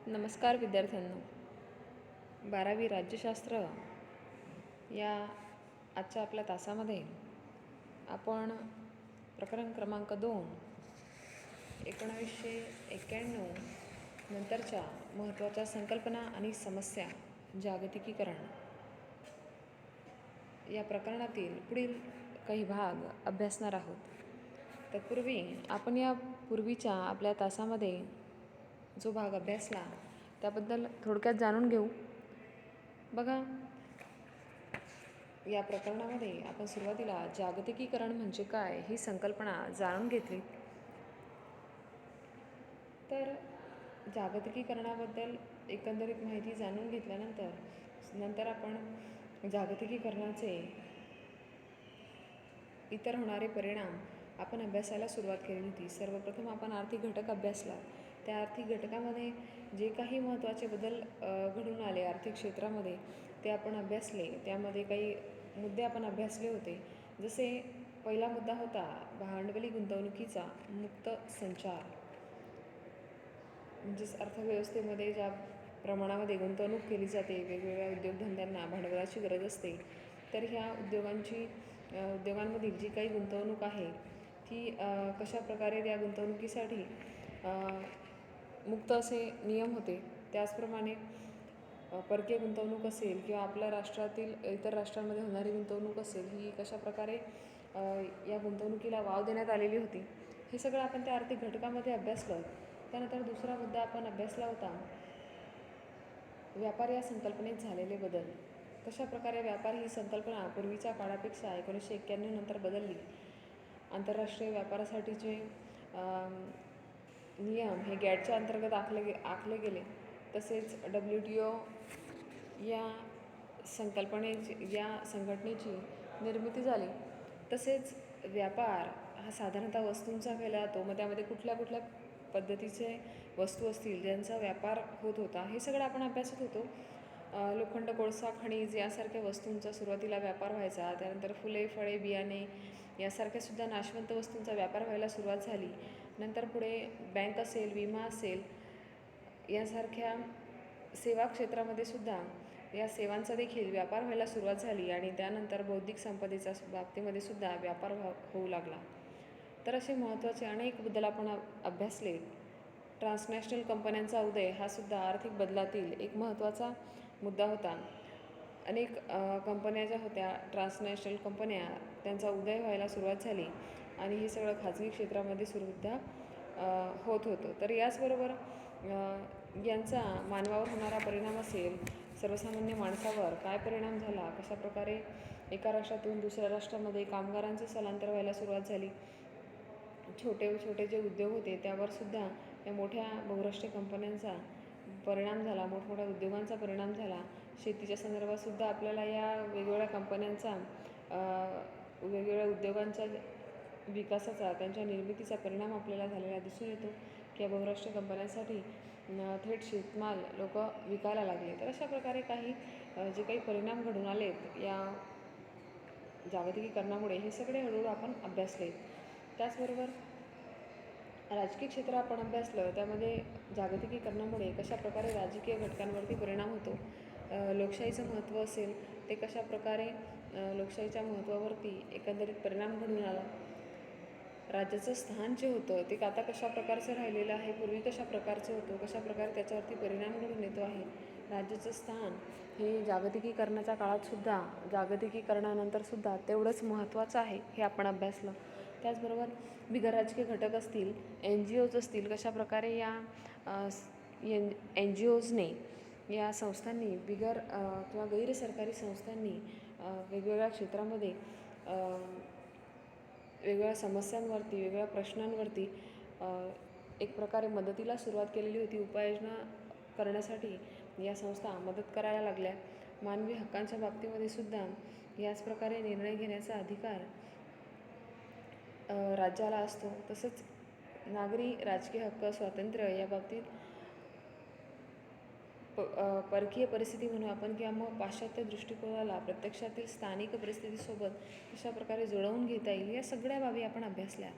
नमस्कार विद्यार्थ्यांनो. 12वी राज्यशास्त्र या आजच्या आपल्या तासामध्ये आपण प्रकरण क्रमांक 2 1991 नंतरच्या महत्त्वाच्या संकल्पना आणि समस्या जागतिकीकरण या प्रकरणातील पुढील काही भाग अभ्यासणार आहोत. तत्पूर्वी आपण या पूर्वीच्या आपल्या तासामध्ये जो भाग अभ्यासला त्याबद्दल थोडक्यात जाणून घेऊ. बघा, या प्रकरणामध्ये आपण सुरुवातीला जागतिकीकरण म्हणजे काय ही संकल्पना जाणून घेतली. तर जागतिकीकरणाबद्दल एकंदरीत माहिती जाणून घेतल्यानंतर आपण जागतिकीकरणाचे इतर होणारे परिणाम आपण अभ्यासायला सुरुवात केली होती. सर्वप्रथम आपण आर्थिक घटक अभ्यासला. त्या आर्थिक घटकामध्ये जे काही महत्त्वाचे बदल घडून आले आर्थिक क्षेत्रामध्ये ते आपण अभ्यासले. त्यामध्ये काही मुद्दे आपण अभ्यासले होते. जसे पहिला मुद्दा होता भांडवली गुंतवणुकीचा मुक्त संचार. म्हणजेच अर्थव्यवस्थेमध्ये ज्या प्रमाणामध्ये गुंतवणूक केली जाते, वेगवेगळ्या उद्योगधंद्यांना भांडवलाची गरज असते, तर ह्या उद्योगांमधील जी काही गुंतवणूक आहे ती कशा प्रकारे त्या गुंतवणुकीसाठी मुक्त असे नियम होते. त्याचप्रमाणे परकीय गुंतवणूक असेल किंवा आपल्या राष्ट्रातील इतर राष्ट्रांमध्ये होणारी गुंतवणूक असेल, ही कशा प्रकारे या गुंतवणुकीला वाव देण्यात आलेली होती, हे सगळं आपण त्या आर्थिक घटकामध्ये अभ्यासलं. त्यानंतर दुसरा मुद्दा आपण अभ्यासला होता व्यापार या संकल्पनेत झालेले बदल. कशा प्रकारे व्यापार ही संकल्पना पूर्वीच्या काळापेक्षा 1991 नंतर बदलली. आंतरराष्ट्रीय व्यापारासाठीचे नियम हे गॅटच्या अंतर्गत आखले गेले. तसेच WTO या संघटनेची निर्मिती झाली. तसेच व्यापार हा साधारणतः वस्तूंचा केला जातो. मग त्यामध्ये कुठल्या कुठल्या पद्धतीचे वस्तू असतील ज्यांचा व्यापार होत होता, हे सगळं आपण अभ्यासत होतो. लोखंड, कोळसा, खनिज यासारख्या वस्तूंचा सुरुवातीला व्यापार व्हायचा. त्यानंतर फुले, फळे, बियाणे यासारख्या सुद्धा नाशवंत वस्तूंचा व्यापार व्हायला सुरुवात झाली. नंतर पुढे बँक असेल, विमा असेल यासारख्या सेवा क्षेत्रामध्ये सुद्धा या सेवांचा देखील व्यापार व्हायला सुरुवात झाली. आणि त्यानंतर बौद्धिक संपदेच्या बाबतीमध्ये सुद्धा व्यापार होऊ लागला. तर असे महत्त्वाचे अनेक बदल आपण अभ्यासले. ट्रान्सनॅशनल कंपन्यांचा उदय हा सुद्धा आर्थिक बदलातील एक महत्त्वाचा मुद्दा होता. अनेक कंपन्या ज्या होत्या ट्रान्सनॅशनल कंपन्या, त्यांचा उदय व्हायला सुरुवात झाली आणि हे सगळं खाजगी क्षेत्रामध्ये सुद्धा होत होतं. तर याचबरोबर यांचा मानवावर होणारा परिणाम असेल, सर्वसामान्य माणसावर काय परिणाम झाला, कशाप्रकारे एका राष्ट्रातून दुसऱ्या राष्ट्रामध्ये कामगारांचे स्थलांतर व्हायला सुरुवात झाली, छोटे छोटे जे उद्योग होते त्यावर सुद्धा या मोठ्या बहुराष्ट्रीय कंपन्यांचा परिणाम झाला, मोठमोठ्या उद्योगांचा परिणाम झाला. शेतीच्या संदर्भात सुद्धा आपल्याला या वेगवेगळ्या कंपन्यांचा वेगवेगळ्या उद्योगांच्या विकासाचा, त्यांच्या निर्मितीचा परिणाम आपल्याला झालेला दिसून येतो की या बहुराष्ट्रीय कंपन्यांसाठी थेट शेतमाल लोक विकायला लागले. तर अशा प्रकारे काही जे काही परिणाम घडून आलेत या जागतिकीकरणामुळे, हे सगळे हळूहळू आपण अभ्यासले. त्याचबरोबर राजकीय क्षेत्र आपण अभ्यासलं. त्यामध्ये जागतिकीकरणामुळे कशा प्रकारे राजकीय घटकांवरती परिणाम होतो, लोकशाहीचं महत्त्व असेल ते कशा प्रकारे लोकशाहीच्या महत्त्वावरती एकंदरीत परिणाम घडून आला, राज्याचं स्थान जे होतं ते आता कशा प्रकारचं राहिलेलं आहे, पूर्वी कशा प्रकारचं होतं, कशा प्रकारे त्याच्यावरती परिणाम घडून येतो आहे. राज्याचं स्थान हे जागतिकीकरणाच्या काळातसुद्धा, जागतिकीकरणानंतरसुद्धा तेवढंच महत्त्वाचं आहे, हे आपण अभ्यासलं. त्याचबरोबर बिगर राजकीय घटक असतील, NGOज असतील, कशा प्रकारे या NGOजने, या संस्थांनी, बिगर किंवा गैरसरकारी संस्थांनी वेगवेगळ्या क्षेत्रामध्ये वेगवेगळ्या समस्यांवरती, वेगवेगळ्या प्रश्नांवरती एक प्रकारे मदतीला सुरुवात केलेली होती. उपाययोजना करण्यासाठी या संस्था मदत करायला लागल्या. मानवी हक्कांच्या बाबतीमध्ये सुद्धा याच प्रकारे निर्णय घेण्याचा अधिकार राज्याला असतो. तसंच नागरी राजकीय हक्क, स्वातंत्र्य या बाबतीत परकीय परिस्थिती म्हणू आपण किंवा मग पाश्चात्य दृष्टिकोनाला प्रत्यक्षातील स्थानिक परिस्थितीसोबत कशा प्रकारे जुळवून घेता येईल, या सगळ्या बाबी आपण अभ्यासल्या.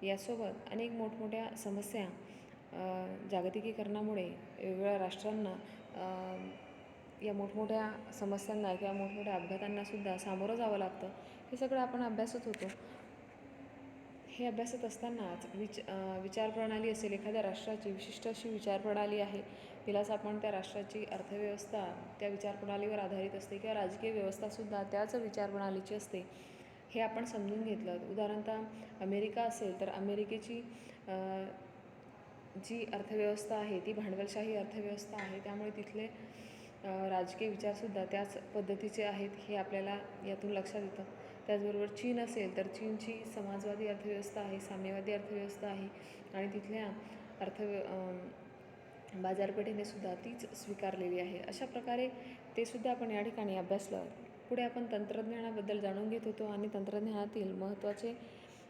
यासोबत अनेक मोठमोठ्या समस्या जागतिकीकरणामुळे वेगवेगळ्या राष्ट्रांना या मोठमोठ्या समस्यांना किंवा मोठमोठ्या अपघातांनासुद्धा सामोरं जावं लागतं. हे सगळं आपण अभ्यासत होतो. हे अभ्यासत असतानाच विचारप्रणाली असेल, एखाद्या राष्ट्राची विशिष्ट अशी विचारप्रणाली आहे, तिलाच आपण त्या राष्ट्राची अर्थव्यवस्था त्या विचारप्रणालीवर आधारित असते किंवा राजकीय व्यवस्थासुद्धा त्याच विचारप्रणालीची असते, हे आपण समजून घेतलं. उदाहरणतः अमेरिका असेल तर अमेरिकेची जी अर्थव्यवस्था आहे ती भांडवलशाही अर्थव्यवस्था आहे, त्यामुळे तिथले राजकीय विचारसुद्धा त्याच पद्धतीचे आहेत हे आपल्याला यातून लक्षात येतं. त्याचबरोबर चीन असेल तर चीनची समाजवादी अर्थव्यवस्था आहे, साम्यवादी अर्थव्यवस्था आहे आणि तिथल्या बाजारपेठेने सुद्धा तीच स्वीकारलेली आहे. अशा प्रकारे ते सुद्धा आपण या ठिकाणी अभ्यासलं. पुढे आपण तंत्रज्ञानाबद्दल जाणून घेत होतो आणि तंत्रज्ञानातील महत्त्वाचे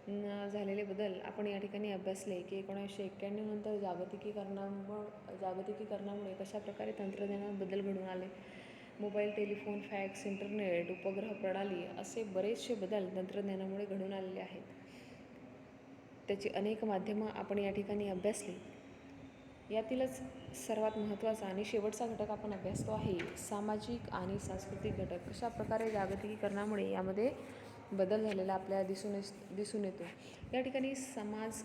झालेले बदल आपण या ठिकाणी अभ्यासले की 1991 नंतर जागतिकीकरणामुळे कशाप्रकारे तंत्रज्ञानात बदल घडून आले. मोबाईल, टेलिफोन, फॅक्स, इंटरनेट, उपग्रह प्रणाली असे बरेचसे बदल तंत्रज्ञानामुळे घडून आलेले आहेत. त्याची अनेक माध्यमं आपण या ठिकाणी अभ्यासली. यातीलच सर्वात महत्त्वाचा आणि शेवटचा घटक आपण अभ्यासतो आहे सामाजिक आणि सांस्कृतिक घटक. कशा प्रकारे जागतिकीकरणामुळे यामध्ये बदल झालेला आपल्याला दिसून येतो. या ठिकाणी समाज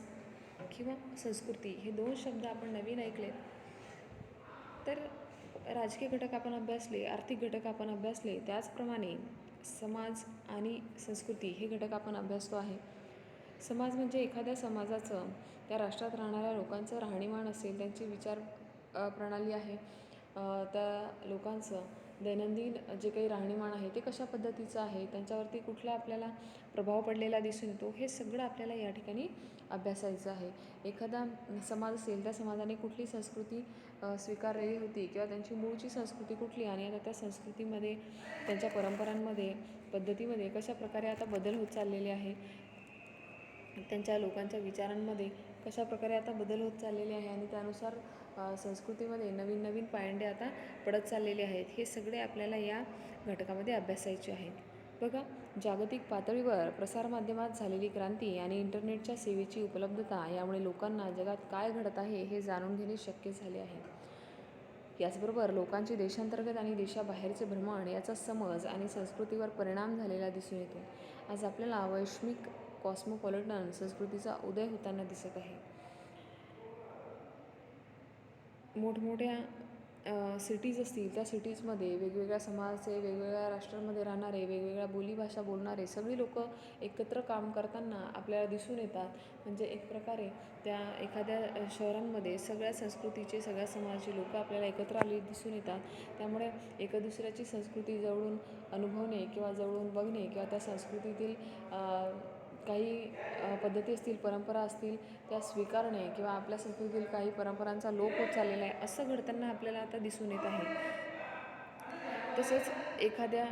किंवा संस्कृती हे 2 शब्द आपण नवीन ऐकले. तर राजकीय घटक आपण अभ्यासले, आर्थिक घटक आपण अभ्यासले, त्याचप्रमाणे समाज आणि संस्कृती हे घटक आपण अभ्यासतो आहे. समाज म्हणजे एखाद्या समाजाचं, त्या राष्ट्रात राहणाऱ्या लोकांचं राहणीमान असेल, त्यांची विचार प्रणाली आहे, त्या लोकांचं दैनंदिन जे काही राहणीमान आहे ते कशा पद्धतीचं आहे, त्यांच्यावरती कुठला आपल्याला प्रभाव पडलेला दिसून येतो, हे सगळं आपल्याला या ठिकाणी अभ्यासायचं आहे. एखादा समाज असेल, त्या समाजाने कुठली संस्कृती स्वीकारलेली होती किंवा त्यांची मूळची संस्कृती कुठली आणि आता त्या संस्कृतीमध्ये, त्यांच्या परंपरांमध्ये, पद्धतीमध्ये कशा प्रकारे आता बदल होत चाललेले आहे, त्यांच्या लोकांच्या विचारांमध्ये कशा प्रकारे आता बदल होत चाललेले आहे आणि त्यानुसार संस्कृतीमध्ये नवीन नवीन पायंडे आता पडत चाललेले आहेत, हे सगळे आपल्याला या घटकामध्ये अभ्यासायचे आहेत. बघा, जागतिक पातळीवर प्रसारमाध्यमात झालेली क्रांती आणि इंटरनेटच्या सेवेची उपलब्धता यामुळे लोकांना जगात काय घडत आहे हे जाणून घेणे शक्य झाले आहे. याचबरोबर लोकांची देशांतर्गत आणि देशाबाहेरचे भ्रमण याचा समज आणि संस्कृतीवर परिणाम झालेला दिसून येतो. आज आपल्याला वैश्विक कॉस्मोपॉलिटन संस्कृतीचा उदय होताना दिसत आहे. मोठमोठ्या सिटीज असतील, त्या सिटीजमध्ये वेगवेगळ्या समाजाचे, वेगवेगळ्या राष्ट्रांमध्ये राहणारे, वेगवेगळ्या बोलीभाषा बोलणारे सगळी लोक एकत्र काम करताना आपल्याला दिसून येतात. म्हणजे एक प्रकारे त्या एखाद्या शहरांमध्ये सगळ्या संस्कृतीचे, सगळ्या समाजाचे लोक आपल्याला एकत्र आलेली दिसून येतात. त्यामुळे एका दुसऱ्याची संस्कृती जवळून अनुभवणे किंवा जवळून बघणे किंवा त्या संस्कृतीतील काही पद्धती असतील, परंपरा असतील, त्या स्वीकारणे किंवा आपल्या संस्कृतीतील काही परंपरांचा लोप होत चाललेला आहे, असं घडताना आपल्याला आता दिसून येत आहे. तसेच एखाद्या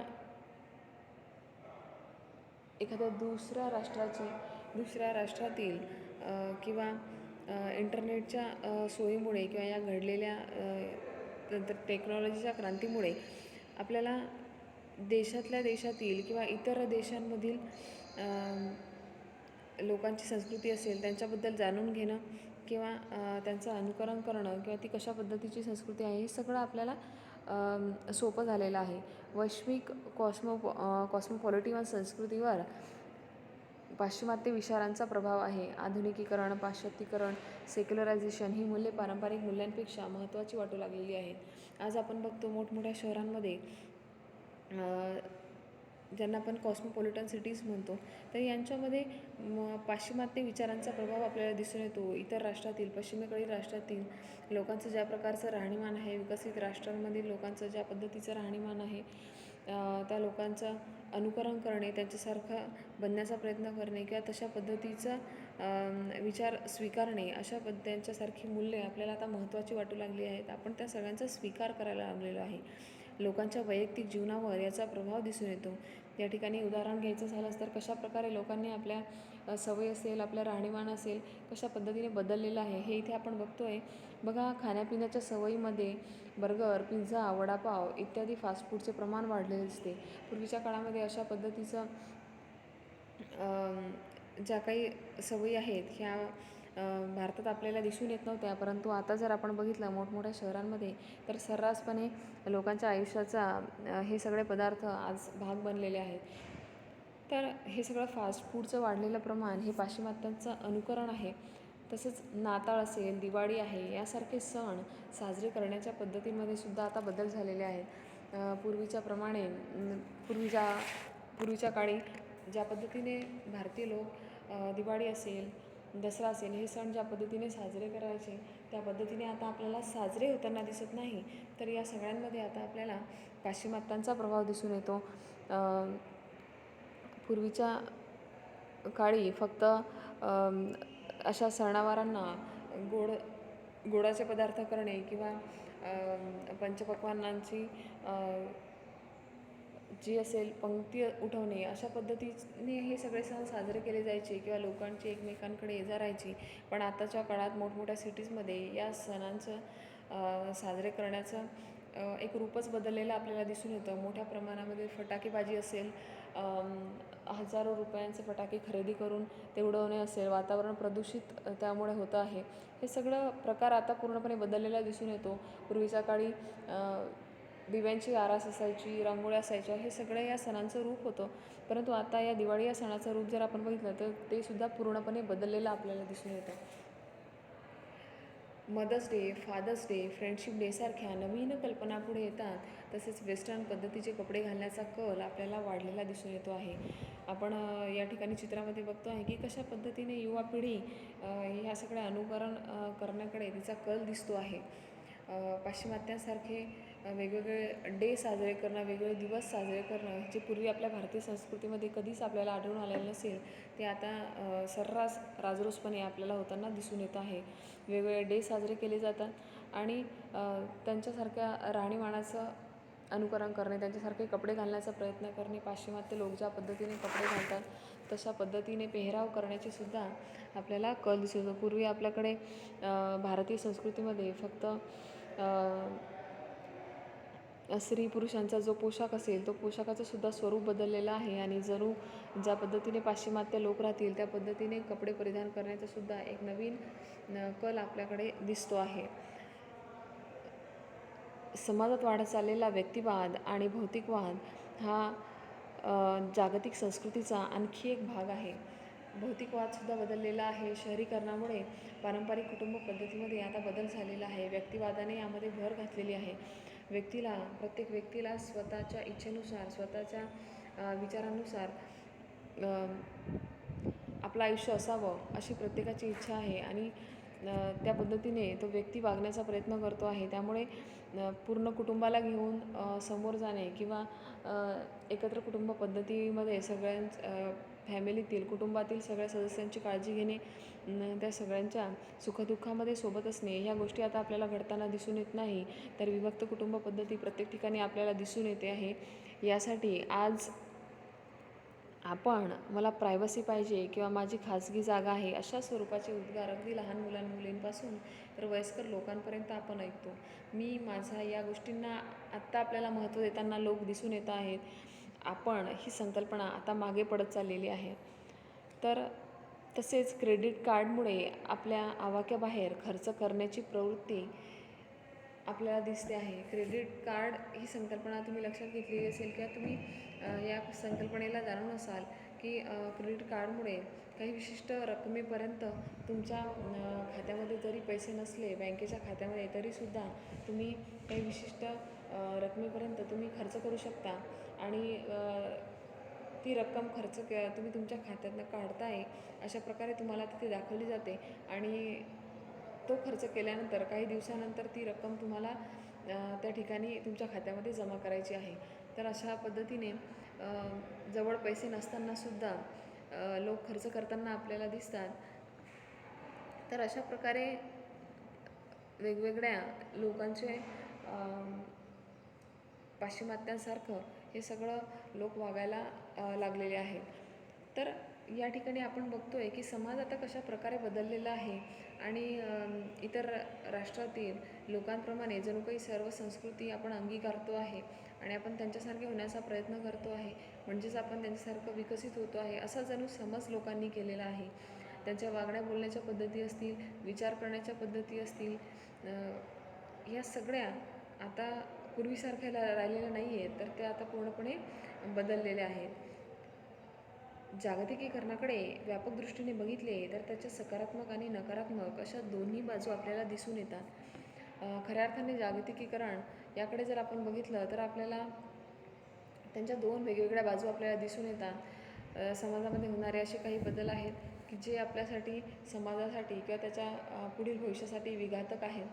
दुसऱ्या राष्ट्रातील किंवा इंटरनेटच्या सोयीमुळे किंवा या घडलेल्या टेक्नॉलॉजीच्या क्रांतीमुळे आपल्याला देशातल्या देशातील किंवा इतर देशांमधील लोकांची संस्कृती असेल, त्यांच्याबद्दल जाणून घेणं किंवा त्यांचं अनुकरण करणं किंवा ती कशा पद्धतीची संस्कृती आहे, हे सगळं आपल्याला सोपं झालेलं आहे. वैश्विक कॉस्मोपॉलिटिकल संस्कृतीवर पाश्चिमात्य विचारांचा प्रभाव आहे. आधुनिकीकरण, पाश्चात्तीकरण, सेक्युलरायझेशन ही मूल्ये पारंपरिक मूल्यांपेक्षा महत्त्वाची वाटू लागलेली आहेत. आज आपण बघतो मोठमोठ्या शहरांमध्ये ज्यांना आपण कॉस्मोपॉलिटन सिटीज म्हणतो, तर यांच्यामध्ये पाश्चिमात्य विचारांचा प्रभाव आपल्याला दिसून येतो. इतर राष्ट्रातील, पश्चिमेकडील राष्ट्रातील लोकांचं ज्या प्रकारचं राहणीमान आहे, विकसित राष्ट्रांमधील लोकांचं ज्या पद्धतीचं राहणीमान आहे, त्या लोकांचं अनुकरण करणे, त्यांच्यासारखं बनण्याचा प्रयत्न करणे किंवा तशा पद्धतीचा विचार स्वीकारणे, त्यांच्यासारखी मूल्ये आपल्याला आता महत्त्वाची वाटू लागली आहेत. आपण त्या सगळ्यांचा स्वीकार करायला लागलेलो आहे. लोकांच्या वैयक्तिक जीवनावर याचा प्रभाव दिसून येतो. या ठिकाणी उदाहरण घ्यायचं झालंच तर कशा प्रकारे लोकांनी आपल्या सवयी असेल, आपलं राहणीमान असेल, कशा पद्धतीने बदललेलं आहे हे इथे आपण बघतो आहे. बघा, खाण्यापिण्याच्या सवयीमध्ये बर्गर, पिझ्झा, वडापाव इत्यादी फास्ट फूडचे प्रमाण वाढलेले दिसते. पूर्वीच्या काळामध्ये अशा पद्धतीचं ज्या काही सवयी आहेत ह्या भारतात आपल्याला दिसून येत नव्हत्या, परंतु आता जर आपण बघितलं मोठमोठ्या शहरांमध्ये तर सर्रासपणे लोकांच्या आयुष्याचा हे सगळे पदार्थ आज भाग बनलेले आहेत. तर हे सगळं फास्ट फूडचं वाढलेलं प्रमाण हे पाश्चिमात्यांचं अनुकरण आहे. तसंच नाताळ असेल, दिवाळी आहे, यासारखे सण साजरे करण्याच्या पद्धतींमध्ये सुद्धा आता बदल झालेले आहेत. पूर्वीच्या प्रमाणे पूर्वीच्या काळी ज्या पद्धतीने भारतीय लोक दिवाळी असेल, दसरा असेल, हे सण ज्या पद्धतीने साजरे करायचे त्या पद्धतीने आता आपल्याला साजरे होताना दिसत नाही. तर या सगळ्यांमध्ये आता आपल्याला पाश्चिमात्यांचा प्रभाव दिसून येतो. पूर्वीच्या काळी फक्त अशा सणावारांना गोडाचे पदार्थ करणे किंवा पंचपक्वान्नांची जी असेल पंक्ती उठवणे, अशा पद्धतीने हे सगळे सण साजरे केले जायचे किंवा लोकांची एकमेकांकडे ये-जा राहायची. पण आताच्या काळात मोठमोठ्या सिटीजमध्ये या सणांचं साजरे करण्याचं एक रूपच बदललेलं आपल्याला दिसून येतं. मोठ्या प्रमाणामध्ये फटाकेबाजी असेल, हजारो रुपयांचे फटाके खरेदी करून ते उडवणे असेल, वातावरण प्रदूषित त्यामुळे होतं आहे. हे सगळं प्रकार आता पूर्णपणे बदललेला दिसून येतो. पूर्वीच्या काळी दिव्यांची आरास असायची, रांगोळ्या असायच्या, हे सगळं या सणांचं रूप होतं. परंतु आता या दिवाळी या सणाचं रूप जर आपण बघितलं तर ते सुद्धा पूर्णपणे बदललेलं आपल्याला दिसून येतं. Mother's Day, Father's Day, friendship डेसारख्या नवीन कल्पना पुढे येतात. तसेच वेस्टर्न पद्धतीचे कपडे घालण्याचा कल आपल्याला वाढलेला दिसून येतो आहे. आपण या ठिकाणी चित्रामध्ये बघतो आहे की कशा पद्धतीने युवा पिढी ह्या सगळ्या अनुकरण करण्याकडे तिचा कल दिसतो आहे. पाश्चिमात्यांसारखे वेगवेगळे डे साजरे करणं, वेगवेगळे दिवस साजरे करणं, जे पूर्वी आपल्या भारतीय संस्कृतीमध्ये कधीच आपल्याला आढळून आलेलं नसेल, ते आता सर्रास राजरोसपणे आपल्याला होताना दिसून येत आहे. वेगवेगळे डे साजरे केले जातात आणि त्यांच्यासारख्या राहणीमानाचं अनुकरण करणे, त्यांच्यासारखे कपडे घालण्याचा प्रयत्न करणे, पाश्चिमात्य लोक ज्या पद्धतीने कपडे घालतात तशा पद्धतीने पेहराव करण्याची सुद्धा आपल्याला कल दिसतो. पूर्वी आपल्याकडे भारतीय संस्कृतीमध्ये फक्त स्त्री पुरुषांचा जो पोशाख असेल तो पोशाखाचं सुद्धा स्वरूप बदललेलं आहे आणि जणू ज्या पद्धतीने पाश्चिमात्य लोक राहतील त्या पद्धतीने कपडे परिधान करण्याचा सुद्धा एक नवीन कल आपल्याकडे दिसतो आहे. समाजात वाढत चाललेला व्यक्तिवाद आणि भौतिकवाद हा जागतिक संस्कृतीचा आणखी एक भाग आहे. भौतिकवादसुद्धा बदललेला आहे. शहरीकरणामुळे पारंपरिक कुटुंब पद्धतीमध्ये आता बदल झालेला आहे. व्यक्तिवादाने यामध्ये भर घातलेली आहे. प्रत्येक व्यक्तीला स्वतःच्या इच्छेनुसार, स्वतःच्या विचारांनुसार आपलं आयुष्य असावं अशी प्रत्येकाची इच्छा आहे आणि त्या पद्धतीने तो व्यक्ती वागण्याचा प्रयत्न करतो आहे. त्यामुळे पूर्ण कुटुंबाला घेऊन समोर जाणे किंवा एकत्र कुटुंब पद्धतीमध्ये फॅमिलीतील, कुटुंबातील सगळ्या सदस्यांची काळजी घेणे, त्या सगळ्यांच्या सुखदुःखामध्ये सोबत असणे, ह्या गोष्टी आता आपल्याला घडताना दिसून येत नाही. तर विभक्त कुटुंब पद्धती प्रत्येक ठिकाणी आपल्याला दिसून येते आहे. यासाठी आज मला प्रायव्हसी पाहिजे किंवा माझी खाजगी जागा आहे, अशा स्वरूपाचे उद्गार अगदी लहान मुलींपासून तर वयस्कर लोकांपर्यंत आपण ऐकतो. माझा या गोष्टींना आत्ता आपल्याला महत्त्व देताना लोक दिसून येत आहेत. ही संकल्पना आता मागे पडत चाललेली आहे. तसेच क्रेडिट कार्डमुळे आपल्या आवाक्याबाहेर खर्च करण्याची प्रवृत्ती आपल्याला दिसते आहे. क्रेडिट कार्ड ही संकल्पना तुम्ही लक्षात घेतलेली असेल किंवा तुम्ही या संकल्पनेला जाणून असाल की क्रेडिट कार्डमुळे काही विशिष्ट रकमेपर्यंत तुमच्या खात्यामध्ये जरी पैसे नसले बँकेच्या खात्यामध्ये, तरीसुद्धा तुम्ही काही विशिष्ट रकमेपर्यंत तुम्ही खर्च करू शकता आणि ती रक्कम तुम्ही तुमच्या खात्यातनं काढताय अशा प्रकारे तुम्हाला तिथे दाखवली जाते आणि तो खर्च केल्यानंतर काही दिवसानंतर ती रक्कम तुम्हाला त्या ठिकाणी तुमच्या खात्यामध्ये जमा करायची आहे. तर अशा पद्धतीने जवळ पैसे नसतानासुद्धा लोक खर्च करताना आपल्याला दिसतात. तर अशा प्रकारे वेगवेगळ्या लोकांचे पाश्चिमात्यांसारखं हे सगळं लोक वागायला लागलेले आहेत. तर या ठिकाणी आपण बघतो आहे की समाज आता कशा प्रकारे बदललेला आहे आणि इतर राष्ट्रातील लोकांप्रमाणे जणू काही सर्व संस्कृती आपण अंगीकारतो आहे आणि आपण त्यांच्यासारखे होण्याचा प्रयत्न करतो आहे, म्हणजेच आपण त्यांच्यासारखं विकसित होतो आहे, असा जणू समज लोकांनी केलेला आहे. त्यांच्या वागण्या बोलण्याच्या पद्धती असतील, विचार करण्याच्या पद्धती असतील, या सगळ्या आता पूर्वीसारख्या राहिलेल्या नाही आहेत, तर त्या आता पूर्णपणे बदललेल्या आहेत. जागतिकीकरणाकडे व्यापक दृष्टीने बघितले तर त्याच्या सकारात्मक आणि नकारात्मक अशा दोन्ही बाजू आपल्याला दिसून येतात. खऱ्या अर्थाने जागतिकीकरण याकडे जर आपण बघितलं तर आपल्याला त्यांच्या दोन वेगवेगळ्या बाजू आपल्याला दिसून येतात. समाजामध्ये होणारे असे काही बदल आहेत की जे आपल्यासाठी, समाजासाठी किंवा त्याच्या पुढील भविष्यासाठी विघातक आहेत.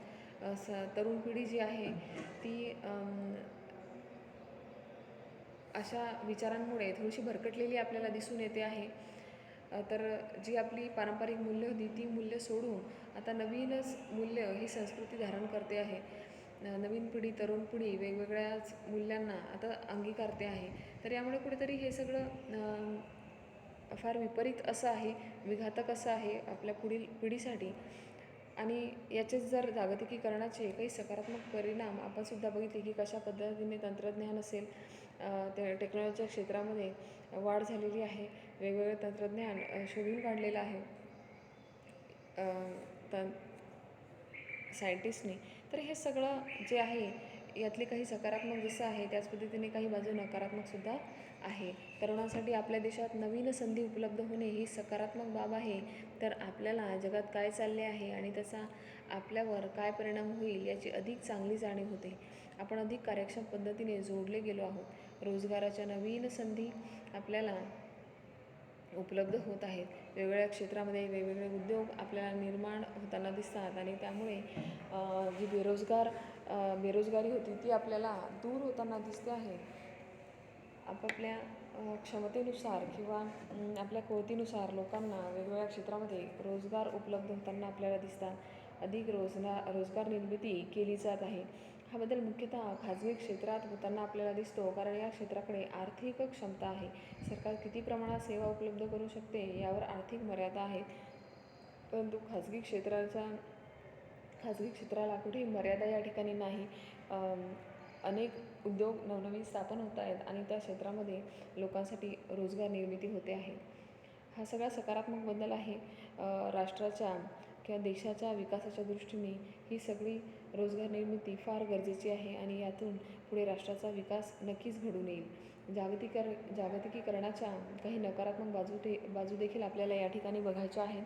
तरुण पिढी जी आहे ती अशा विचारांमुळे थोडीशी भरकटलेली आपल्याला दिसून येते आहे. तर जी आपली पारंपरिक मूल्य होती ती मूल्य सोडून आता नवीनच मूल्य ही संस्कृती धारण करते आहे. नवीन पिढी, तरुण पिढी वेगवेगळ्याच मूल्यांना आता अंगीकारते आहे. तर यामुळे कुठेतरी हे सगळं फार विपरीत असं आहे, विघातक असं आहे आपल्या पुढील पिढीसाठी. आणि याचेच जर जागतिकीकरणाचे काही सकारात्मक परिणाम आपण सुद्धा बघितले की कशा पद्धतीने तंत्रज्ञान असेल, ते टेक्नॉलॉजीच्या क्षेत्रामध्ये वाढ झालेली आहे. वेगवेगळे तंत्रज्ञान शोधून काढलेलं आहे सायंटिस्टने. तर हे सगळं जे आहे यातले काही सकारात्मक जसं आहे त्याच पद्धतीने काही बाजू नकारात्मकसुद्धा आहे. तरुणांसाठी आपल्या देशात नवीन संधी उपलब्ध होणे ही सकारात्मक बाब आहे. तर आपल्याला जगात काय चालले आहे आणि त्याचा आपल्यावर काय परिणाम होईल याची अधिक चांगली जाणीव होते. आपण अधिक कार्यक्षम पद्धतीने जोडले गेलो आहोत. रोजगाराच्या नवीन संधी आपल्याला उपलब्ध होत आहेत. वेगवेगळ्या क्षेत्रामध्ये वेगवेगळे उद्योग आपल्याला निर्माण होताना दिसतात आणि त्यामुळे जी बेरोजगारी होती ती आपल्याला दूर होताना दिसते आहे. आपापल्या क्षमतेनुसार किंवा आपल्या कोवतीनुसार लोकांना वेगवेगळ्या क्षेत्रामध्ये रोजगार उपलब्ध होताना आपल्याला दिसतात. अधिक रोजगार निर्मिती केली जात आहे. हा बदल मुख्यतः खाजगी क्षेत्रात होताना आपल्याला दिसतो, कारण या क्षेत्राकडे आर्थिक क्षमता आहे. सरकार किती प्रमाणात सेवा उपलब्ध करू शकते यावर आर्थिक मर्यादा आहेत, परंतु खाजगी क्षेत्राला कुठेही मर्यादा या ठिकाणी नाही. अनेक उद्योग नवनवीन स्थापन होत आहेत आणि त्या क्षेत्रामध्ये लोकांसाठी रोजगार निर्मिती होते आहे. हा सगळा सकारात्मक बदल आहे. राष्ट्राच्या किंवा देशाच्या विकासाच्या दृष्टीने ही सगळी रोजगार निर्मिती फार गरजेची आहे आणि यातून पुढे राष्ट्राचा विकास नक्कीच घडून येईल. जागतिकीकरणाच्या काही नकारात्मक बाजू देखील आपल्याला या ठिकाणी बघायच्या आहेत.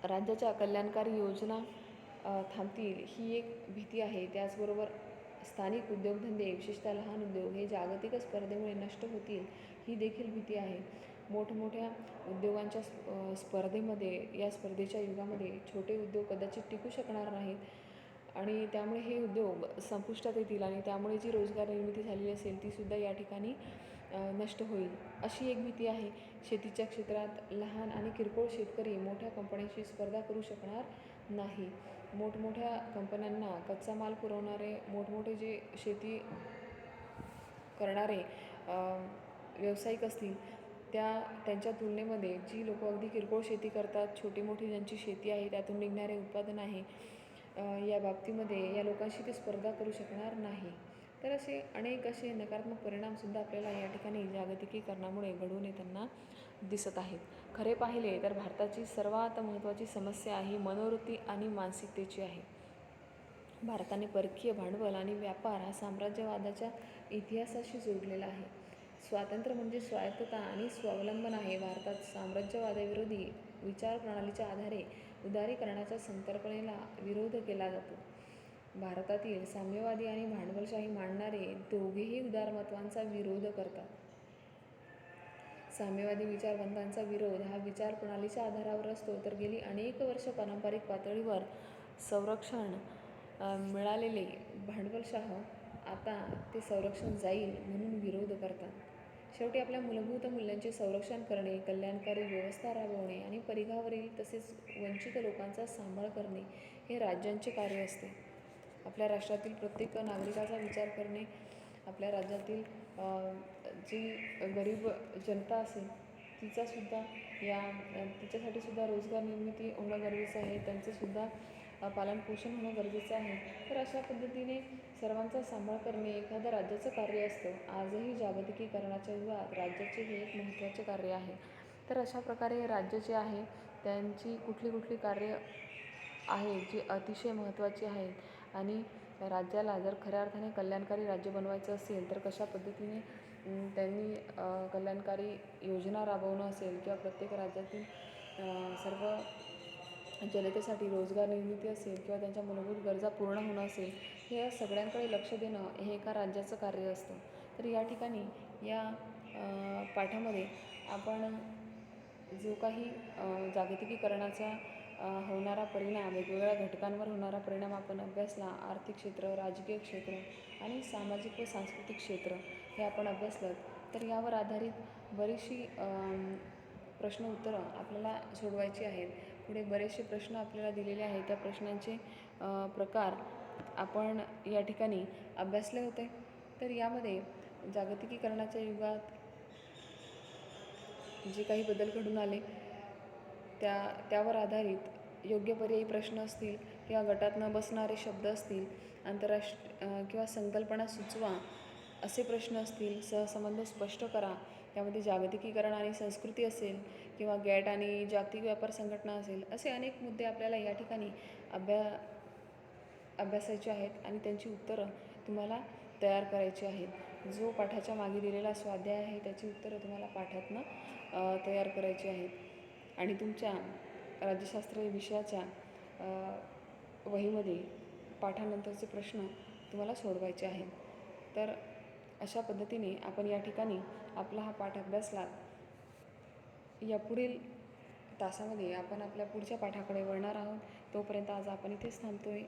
राज्याच्या कल्याणकारी योजना थांबतील ही एक भीती आहे. त्याचबरोबर स्थानिक उद्योगधंदे, विशेषतः लहान उद्योग हे जागतिक स्पर्धेमुळे नष्ट होतील ही देखील भीती आहे. मोठमोठ्या उद्योगांच्या स्पर्धेमध्ये, या स्पर्धेच्या युगामध्ये छोटे उद्योग कदाचित टिकू शकणार नाहीत आणि त्यामुळे हे उद्योग संपुष्टात येतील आणि त्यामुळे जी रोजगार निर्मिती झालेली असेल तीसुद्धा या ठिकाणी नष्ट होईल, अशी एक भीती आहे. शेतीच्या क्षेत्रात लहान आणि किरकोळ शेतकरी मोठ्या कंपन्यांशी स्पर्धा करू शकणार नाही. मोठमोठ्या कंपन्यांना कच्चा माल पुरवणारे मोठमोठे जे शेती करणारे व्यावसायिक असतील त्यांच्या तुलनेमध्ये जी लोकं अगदी किरकोळ शेती करतात, छोटी मोठी ज्यांची शेती आहे त्यातून निघणारे उत्पादन आहे, या बाबतीमध्ये या लोकांशी ते स्पर्धा करू शकणार नाही. तर असे अनेक असे नकारात्मक परिणामसुद्धा आपल्याला या ठिकाणी जागतिकीकरणामुळे घडून येताना दिसत आहेत. खरे पाहिले तर भारताची सर्वात महत्त्वाची समस्या ही मनोवृत्ती आणि मानसिकतेची आहे. भारताने परकीय भांडवल आणि व्यापार हा साम्राज्यवादाच्या इतिहासाशी जोडलेला आहे. स्वातंत्र्य म्हणजे स्वायत्तता आणि स्वावलंबन आहे. भारतात साम्राज्यवादाविरोधी विचारप्रणालीच्या आधारे उदारीकरणाच्या संकल्पनेला विरोध केला जातो. भारतातील साम्यवादी आणि भांडवलशाही मांडणारे दोघेही उदारमत्वांचा विरोध करतात. साम्यवादी विचारवंतांचा विरोध हा विचारप्रणालीच्या आधारावर असतो, तर गेली अनेक वर्ष पारंपरिक पातळीवर संरक्षण मिळालेले भांडवलशाह आता ते संरक्षण जाईल म्हणून विरोध करतात. शेवटी आपल्या मूलभूत मूल्यांचे संरक्षण करणे, कल्याणकारी व्यवस्था राबवणे आणि परिघावरील तसेच वंचित लोकांचा सांभाळ करणे हे राज्यांचे कार्य असते. आपल्या राष्ट्रातील प्रत्येक नागरिकाचा विचार करणे, आपल्या राज्यातील जी गरीब जनता असेल तिच्यासाठी सुद्धा रोजगार निर्मिती होणं गरजेचं आहे, त्यांचंसुद्धा पालनपोषण होणं गरजेचं आहे. तर अशा पद्धतीने सर्वांचा सांभाळ करणे एखाद्या राज्याचं कार्य असतं. आजही जागतिकीकरणाच्या युगात राज्याचे हे एक महत्त्वाचे कार्य आहे. तर अशा प्रकारे राज्य जे आहे त्यांची कुठली कुठली कार्य आहेत जी अतिशय महत्त्वाची आहेत आणि राज्याला जर खऱ्या अर्थाने कल्याणकारी राज्य बनवायचं असेल तर कशा पद्धतीने त्यांनी कल्याणकारी योजना राबवणं असेल किंवा प्रत्येक राज्यातील सर्व जनतेसाठी रोजगार निर्मिती असेल किंवा त्यांच्या मूलभूत गरजा पूर्ण होणं असेल, हे या सगळ्यांकडे लक्ष देणं हे एका राज्याचं कार्य असतं. तर या ठिकाणी या पाठामध्ये आपण जो काही जागतिकीकरणाचा होणारा परिणाम, वेगवेगळ्या घटकांवर होणारा परिणाम आपण अभ्यासला. आर्थिक क्षेत्र, राजकीय क्षेत्र आणि सामाजिक व सांस्कृतिक क्षेत्र हे आपण अभ्यासलं. तर यावर आधारित बरीचशी प्रश्न उत्तरं आपल्याला सोडवायची आहेत. पुढे बरेचसे प्रश्न आपल्याला दिलेले आहेत. त्या प्रश्नांचे प्रकार आपण या ठिकाणी अभ्यासले होते. तर यामध्ये जागतिकीकरणाच्या युगात जे काही बदल घडून आले त्यावर आधारित योग्य पर्यायी प्रश्न असतील किंवा गटात न बसणारे शब्द असतील, किंवा संकल्पना सुचवा असे प्रश्न असतील, सहसंबंध स्पष्ट करा, त्यामध्ये जागतिकीकरण आणि संस्कृती असेल किंवा गॅट आणि जागतिक व्यापार संघटना असेल, असे अनेक मुद्दे आपल्याला या ठिकाणी अभ्यासायचे आहेत आणि त्यांची उत्तरं तुम्हाला तयार करायची आहेत. जो पाठाच्या मागे दिलेला स्वाध्याय आहे त्याची उत्तरं तुम्हाला पाठातनं तयार करायची आहेत आणि तुमच्या राज्यशास्त्र विषयाच्या वहीमध्ये पाठानंतरचे प्रश्न तुम्हाला सोडवायचे आहेत. तर अशा पद्धतीने आपण या ठिकाणी आपला हा पाठ अभ्यासला. या पुढील तासामध्ये आपण आपल्या पुढच्या पाठाकडे वळणार आहोत. तोपर्यंत आज आपण इथेच थांबतोय.